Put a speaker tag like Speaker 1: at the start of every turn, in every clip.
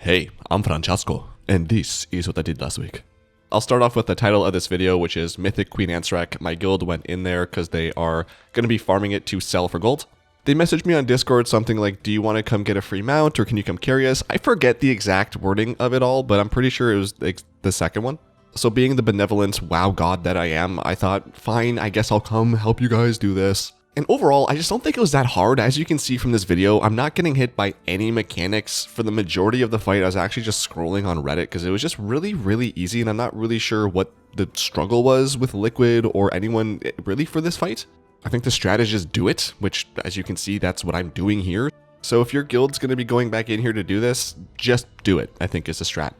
Speaker 1: Hey, I'm Francesco, and this is what I did last week. I'll start off with the title of this video, which is Mythic Queen Ansrac. My guild went in there because they are going to be farming it to sell for gold. They messaged me on Discord something like, do you want to come get a free mount, or can you come carry us? I forget the exact wording of it all, but I'm pretty sure it was the second one. So being the benevolent WoW god that I am, I thought, fine, I guess I'll come help you guys do this. And overall, I just don't think it was that hard. As you can see from this video, I'm not getting hit by any mechanics. For the majority of the fight, I was actually just scrolling on Reddit because it was just really easy, and I'm not really sure what the struggle was with Liquid or anyone really for this fight. I think the strat is just do it, which, as you can see, that's what I'm doing here. So if your guild's going to be going back in here to do this, just do it, I think is the strat.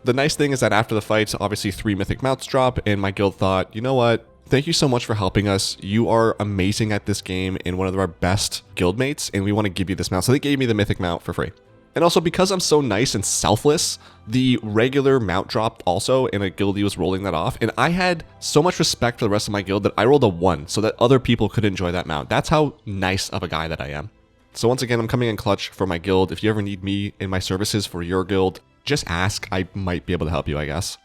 Speaker 1: The nice thing is that after the fight, obviously 3 mythic mounts drop, and my guild thought, you know what? Thank you so much for helping us. You are amazing at this game and one of our best guildmates, and we want to give you this mount. So they gave me the mythic mount for free. And also, because I'm so nice and selfless, the regular mount dropped also, and a guildie was rolling that off. And I had so much respect for the rest of my guild that I rolled a 1 so that other people could enjoy that mount. That's how nice of a guy that I am. So once again, I'm coming in clutch for my guild. If you ever need me in my services for your guild, just ask. I might be able to help you, I guess.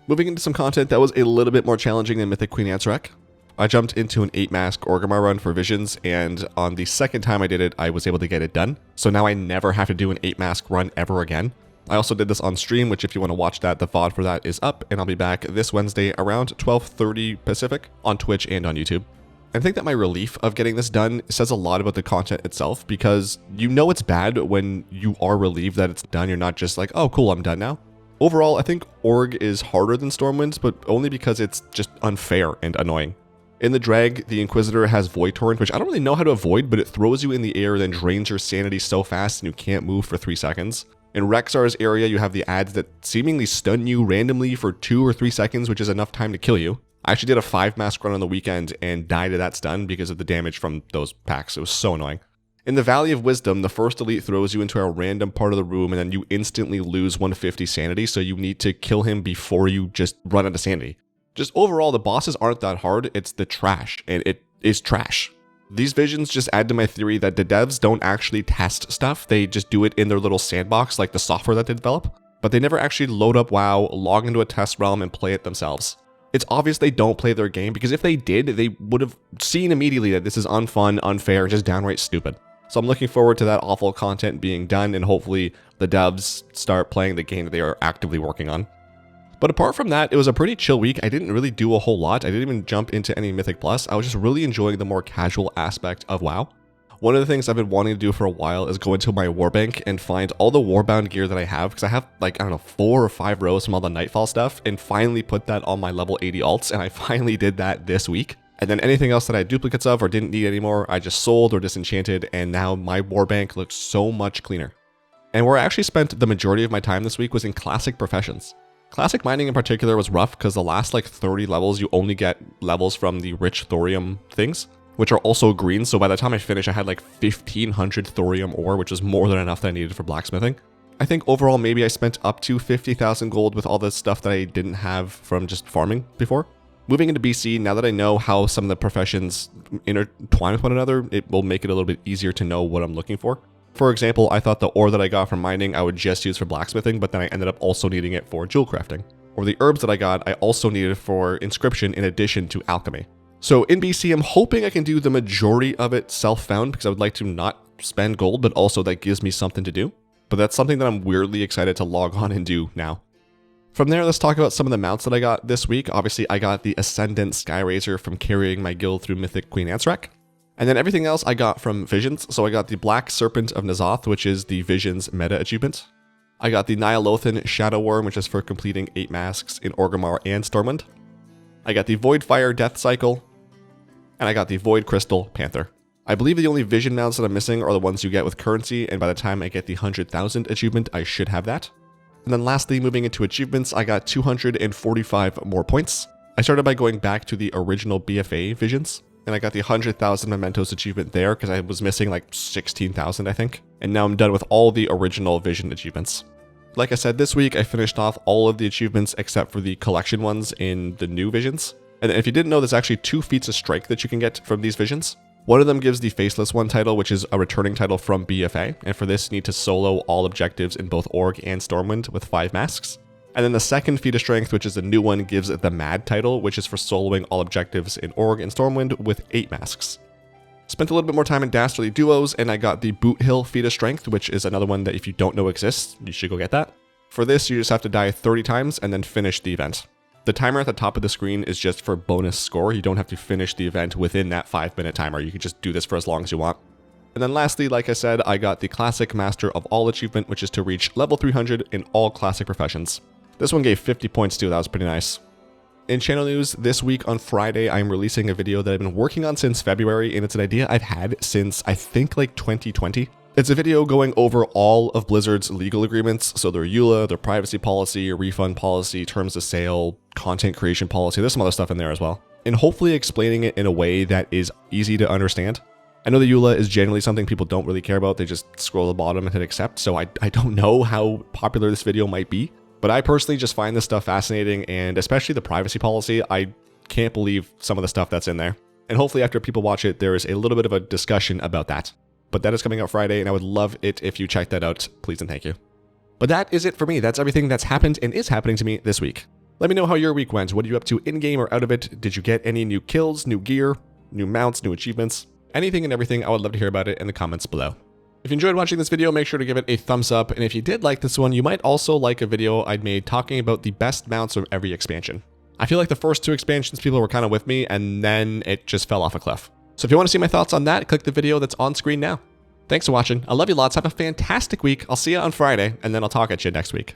Speaker 1: Moving into some content that was a little bit more challenging than Mythic Queen Ansrac. I jumped into an 8-mask Orgrimmar run for Visions, and on the second time I did it, I was able to get it done. So now I never have to do an 8-mask run ever again. I also did this on stream, which if you want to watch that, the VOD for that is up, and I'll be back this Wednesday around 12:30 Pacific on Twitch and on YouTube. I think that my relief of getting this done says a lot about the content itself, because you know it's bad when you are relieved that it's done. You're not just like, oh cool, I'm done now. Overall, I think Org is harder than Stormwind, but only because it's just unfair and annoying. In the Drag, the Inquisitor has Void Torrent, which I don't really know how to avoid, but it throws you in the air, then drains your sanity so fast and you can't move for 3 seconds. In Rexar's area, you have the ads that seemingly stun you randomly for 2 or 3 seconds, which is enough time to kill you. I actually did a 5-mask run on the weekend and died to that stun because of the damage from those packs. It was so annoying. In the Valley of Wisdom, the first elite throws you into a random part of the room and then you instantly lose 150 sanity, so you need to kill him before you just run out of sanity. Just overall, the bosses aren't that hard, it's the trash, and it is trash. These visions just add to my theory that the devs don't actually test stuff, they just do it in their little sandbox like the software that they develop, but they never actually load up WoW, log into a test realm, and play it themselves. It's obvious they don't play their game, because if they did, they would have seen immediately that this is unfun, unfair, just downright stupid. So I'm looking forward to that awful content being done, and hopefully the devs start playing the game that they are actively working on. But apart from that, it was a pretty chill week. I didn't really do a whole lot. I didn't even jump into any Mythic Plus. I was just really enjoying the more casual aspect of WoW. One of the things I've been wanting to do for a while is go into my Warbank and find all the Warbound gear that I have, because I have like, I don't know, 4 or 5 rows from all the Nightfall stuff, and finally put that on my level 80 alts, and I finally did that this week. And then anything else that I had duplicates of or didn't need anymore, I just sold or disenchanted, and now my Warbank looks so much cleaner. And where I actually spent the majority of my time this week was in Classic Professions. Classic Mining in particular was rough because the last like 30 levels, you only get levels from the rich thorium things, which are also green. So by the time I finished, I had like 1,500 thorium ore, which was more than enough that I needed for blacksmithing. I think overall, maybe I spent up to 50,000 gold with all the stuff that I didn't have from just farming before. Moving into BC, now that I know how some of the professions intertwine with one another, it will make it a little bit easier to know what I'm looking for. For example, I thought the ore that I got from mining I would just use for blacksmithing, but then I ended up also needing it for jewel crafting. Or the herbs that I got, I also needed for inscription in addition to alchemy. So in BC, I'm hoping I can do the majority of it self-found because I would like to not spend gold, but also that gives me something to do. But that's something that I'm weirdly excited to log on and do now. From there, let's talk about some of the mounts that I got this week. Obviously, I got the Ascendant Skyraiser from carrying my guild through Mythic Queen Ansrac. And then everything else I got from Visions. So I got the Black Serpent of N'Zoth, which is the Visions meta achievement. I got the Nyalothan Shadow Worm, which is for completing 8 masks in Orgrimmar and Stormwind. I got the Voidfire Death Cycle. And I got the Void Crystal Panther. I believe the only Vision mounts that I'm missing are the ones you get with currency, and by the time I get the 100,000 achievement, I should have that. And then lastly, moving into achievements, I got 245 more points. I started by going back to the original BFA Visions, and I got the 100,000 Mementos achievement there because I was missing like 16,000, I think. And now I'm done with all the original Vision achievements. Like I said, this week I finished off all of the achievements except for the collection ones in the new Visions. And if you didn't know, there's actually 2 feats of strike that you can get from these Visions. One of them gives the Faceless One title, which is a returning title from BFA, and for this you need to solo all objectives in both Org and Stormwind with 5 masks. And then the second Feat of Strength, which is a new one, gives the Mad title, which is for soloing all objectives in Org and Stormwind with 8 masks. Spent a little bit more time in Dastardly Duos, and I got the Boot Hill Feat of Strength, which is another one that if you don't know exists, you should go get that. For this, you just have to die 30 times and then finish the event. The timer at the top of the screen is just for bonus score. You don't have to finish the event within that 5-minute timer. You can just do this for as long as you want. And then lastly, like I said, I got the Classic Master of All achievement, which is to reach level 300 in all classic professions. This one gave 50 points too, that was pretty nice. In channel news, this week on Friday, I'm releasing a video that I've been working on since February, and it's an idea I've had since I think like 2020. It's a video going over all of Blizzard's legal agreements, so their EULA, their privacy policy, refund policy, terms of sale, content creation policy, there's some other stuff in there as well. And hopefully explaining it in a way that is easy to understand. I know the EULA is generally something people don't really care about, they just scroll to the bottom and hit accept, so I don't know how popular this video might be. But I personally just find this stuff fascinating, and especially the privacy policy, I can't believe some of the stuff that's in there. And hopefully after people watch it, there is a little bit of a discussion about that. But that is coming out Friday, and I would love it if you check that out. Please and thank you. But that is it for me. That's everything that's happened and is happening to me this week. Let me know how your week went. What are you up to in-game or out of it? Did you get any new kills, new gear, new mounts, new achievements? Anything and everything, I would love to hear about it in the comments below. If you enjoyed watching this video, make sure to give it a thumbs up, and if you did like this one, you might also like a video I'd made talking about the best mounts of every expansion. I feel like the first 2 expansions people were kind of with me, and then it just fell off a cliff. So if you want to see my thoughts on that, click the video that's on screen now. Thanks for watching. I love you lots. Have a fantastic week. I'll see you on Friday, and then I'll talk at you next week.